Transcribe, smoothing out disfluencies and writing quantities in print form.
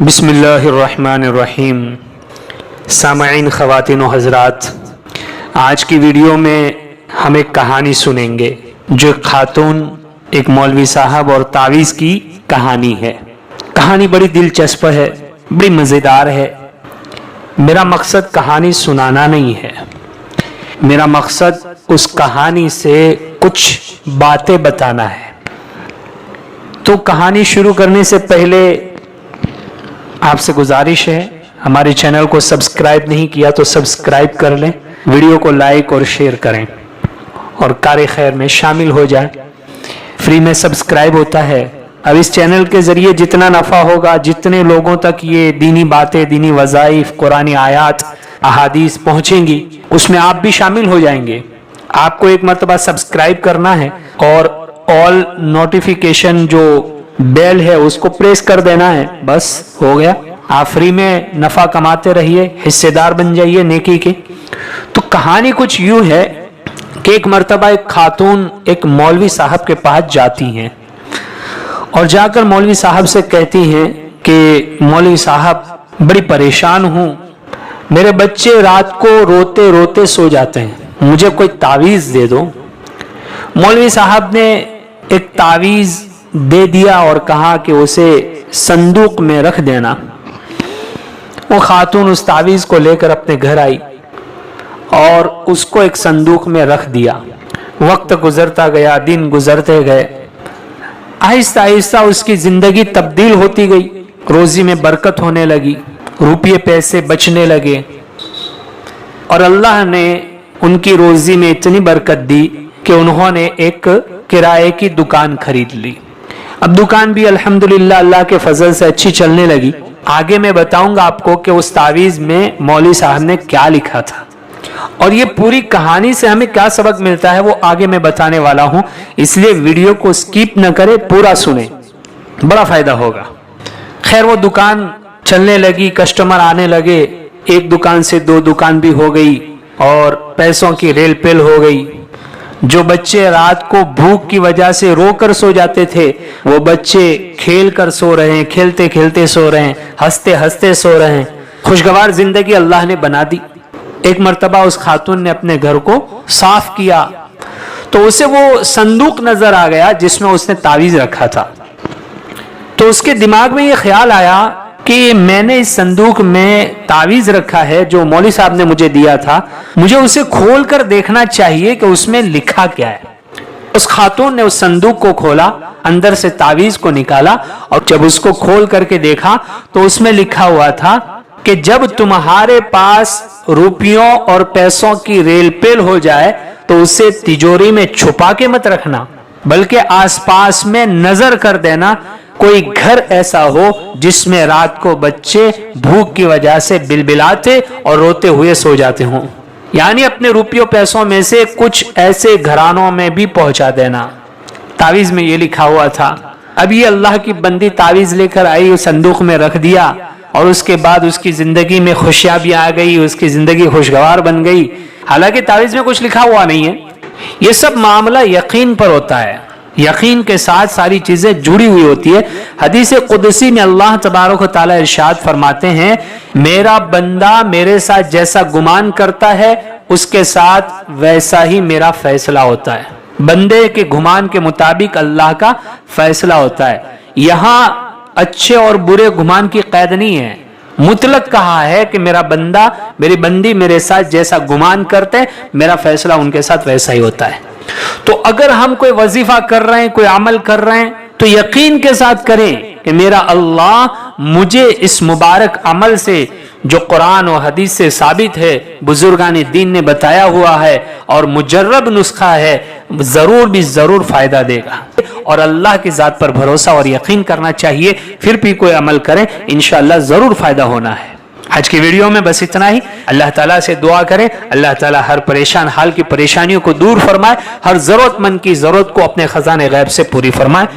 बिस्मिल्लाहिर्रहमानिर्रहीम। सामईन, ख़वातीन व हज़रात, आज की वीडियो में हम एक कहानी सुनेंगे जो एक खातून, एक मौलवी साहब और तावीज़ की कहानी है। कहानी बड़ी दिलचस्प है, बड़ी मज़ेदार है। मेरा मकसद कहानी सुनाना नहीं है, मेरा मकसद उस कहानी से कुछ बातें बताना है। तो कहानी शुरू करने से पहले आपसे गुजारिश है, हमारे चैनल को सब्सक्राइब नहीं किया तो सब्सक्राइब कर लें, वीडियो को लाइक और शेयर करें और कार खैर में शामिल हो जाएं। फ्री में सब्सक्राइब होता है। अब इस चैनल के ज़रिए जितना नफ़ा होगा, जितने लोगों तक ये दीनी बातें, दीनी वज़ाइफ, कुरानी आयात, अहादीस पहुँचेंगी, उसमें आप भी शामिल हो जाएंगे। आपको एक मरतबा सब्सक्राइब करना है और ऑल नोटिफिकेशन जो बेल है उसको प्रेस कर देना है, बस हो गया। आप फ्री में नफा कमाते रहिए, हिस्सेदार बन जाइए नेकी के। तो कहानी कुछ यूं है कि एक मर्तबा एक खातून एक मौलवी साहब के पास जाती हैं और जाकर मौलवी साहब से कहती हैं कि मौलवी साहब, बड़ी परेशान हूं, मेरे बच्चे रात को रोते रोते सो जाते हैं, मुझे कोई तावीज़ दे दो। मौलवी साहब ने एक तावीज़ दे दिया और कहा कि उसे संदूक में रख देना। वो खातून उस तावीज़ को लेकर अपने घर आई और उसको एक संदूक में रख दिया। वक्त गुजरता गया, दिन गुजरते गए, आहिस्ता आहिस्ता उसकी जिंदगी तब्दील होती गई, रोजी में बरकत होने लगी, रुपये पैसे बचने लगे और अल्लाह ने उनकी रोजी में इतनी बरकत दी कि उन्होंने एक किराए की दुकान खरीद ली। अब दुकान भी अल्हम्दुलिल्लाह अल्लाह के फजल से अच्छी चलने लगी। आगे मैं बताऊंगा आपको कि उस तावीज़ में मौलवी साहब ने क्या लिखा था और ये पूरी कहानी से हमें क्या सबक मिलता है वो आगे मैं बताने वाला हूं। इसलिए वीडियो को स्किप न करें, पूरा सुने, बड़ा फायदा होगा। खैर, वो दुकान चलने लगी, कस्टमर आने लगे, एक दुकान से दो दुकान भी हो गई और पैसों की रेल पेल हो गई। जो बच्चे रात को भूख की वजह से रोकर सो जाते थे, वो बच्चे खेल कर सो रहे हैं, खेलते खेलते सो रहे हैं, हंसते हंसते सो रहे हैं। खुशगवार जिंदगी अल्लाह ने बना दी। एक मर्तबा उस खातून ने अपने घर को साफ किया तो उसे वो संदूक नजर आ गया जिसमें उसने तावीज़ रखा था। तो उसके दिमाग में ये ख्याल आया कि मैंने इस संदूक में तावीज़ रखा है जो मौलवी साहब ने मुझे दिया था, मुझे उसे खोल कर देखना चाहिए कि उसमें लिखा क्या है। उस खातून ने उस संदूक को खोला, अंदर से तावीज़ को निकाला और जब उसको खोल करके देखा तो उसमें लिखा हुआ था कि जब तुम्हारे पास रुपयों और पैसों की रेलपेल हो जाए तो उसे तिजोरी में छुपा के मत रखना, बल्कि आसपास में नजर कर देना। कोई घर ऐसा हो जिसमें रात को बच्चे भूख की वजह से बिलबिलाते और रोते हुए सो जाते हों, यानी अपने रुपयों पैसों में से कुछ ऐसे घरानों में भी पहुंचा देना। तावीज़ में ये लिखा हुआ था। अब ये अल्लाह की बंदी तावीज़ लेकर आई, उस संदूक में रख दिया और उसके बाद उसकी जिंदगी में खुशियां भी आ गई, उसकी जिंदगी खुशगवार बन गई। हालांकि तावीज़ में कुछ लिखा हुआ नहीं है। ये सब मामला यकीन पर होता है, यकीन के साथ सारी चीजें जुड़ी हुई होती है। हदीस कुदसी में अल्लाह तबारक व तआला इरशाद फरमाते हैं, मेरा बंदा मेरे साथ जैसा गुमान करता है उसके साथ वैसा ही मेरा फैसला होता है। बंदे के गुमान के मुताबिक अल्लाह का फैसला होता है। यहां अच्छे और बुरे गुमान की कैद नहीं है, मुतलक कहा है कि मेरा बंदा, मेरी बंदी मेरे साथ जैसा गुमान करते हैं, मेरा फैसला उनके साथ वैसा ही होता है। तो अगर हम कोई वजीफा कर रहे हैं, कोई अमल कर रहे हैं, तो यकीन के साथ करें कि मेरा अल्लाह मुझे इस मुबारक अमल से जो कुरान और हदीस से साबित है, बुजुर्गान दीन ने बताया हुआ है और मुजर्रब नुस्खा है, जरूर भी जरूर फायदा देगा। और अल्लाह की जात पर भरोसा और यकीन करना चाहिए, फिर भी कोई अमल करें, इंशाअल्लाह जरूर फायदा होना है। आज की वीडियो में बस इतना ही। अल्लाह ताला से दुआ करें, अल्लाह ताला हर परेशान हाल की परेशानियों को दूर फरमाए, हर जरूरतमंद की जरूरत को अपने खजाने गैब से पूरी फरमाए।